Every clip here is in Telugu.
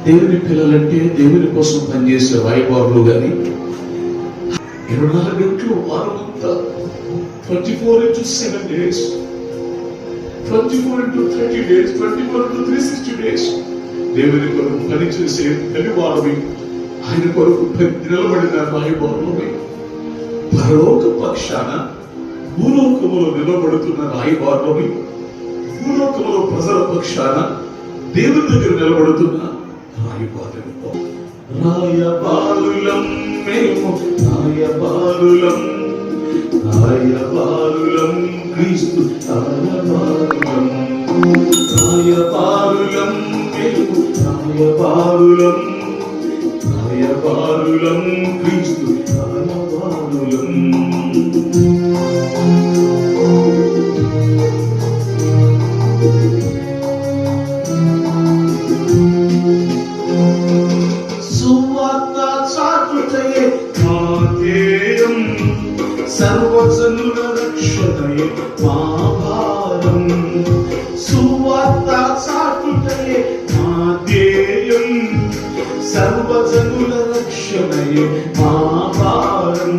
దేవుని పిల్లలంటే దేవుని కోసం పనిచేసే రాయబారులు కానీ 24 గంటలు వారమంతా 24/7 days, 24/30 days, 24/360 days దేవుని కొరకు పనిచేసే పనివారమై ఆయన కొరకు నిలబడిన రాయబారులమై పరలోక పక్షాన భూలోకములో నిలబడుతున్న రాయబారులమై భూలోకములో ప్రజల పక్షాన దేవుని దగ్గర నిలబడుతున్న రాయబారులం మేము, రాయబారులం, రాయబారులం క్రీస్తు రాయబారులం, రాయబారులం మేము, రాయబారులం, రాయబారులం క్రీస్తు రాయబారులం. సర్వజనుల రక్షణయే మా భారం, సువార్త చాటుటయే మా ధ్యేయం, సర్వజనుల రక్షణయే మా భారం.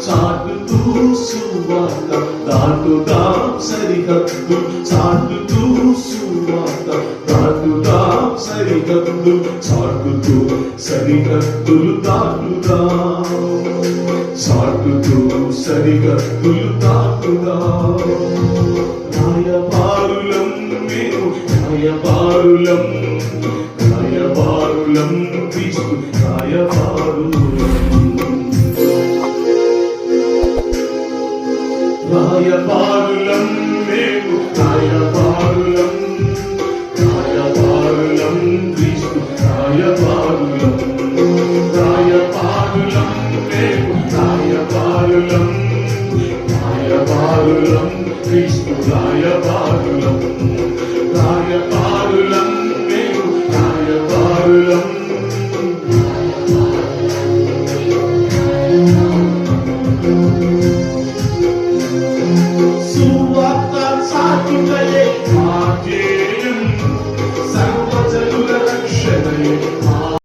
చాటుతూ సువార్త దాటుదాం సరిహద్దు, చాటుతూ సువార్త దాటుదాం సరిహద్దు, చాటుతూ సరిహద్దులు దాటుదాం, చాటుతూ సరిహద్దులు దాటుదాం. రాయబారులం మేము, రాయబారులం, రాయబారులం క్రీస్తు రాయబారులం, రాయబారులం మేము, రాయబారులం, రాయబారులం క్రీస్తు రాయబారులం, రాయబారులం మేము, రాయబారులం, రాయబారులం క్రీస్తు రాయబారులం, రాయబారులం మేము, రాయబారులం. సువార్త చాటుటయే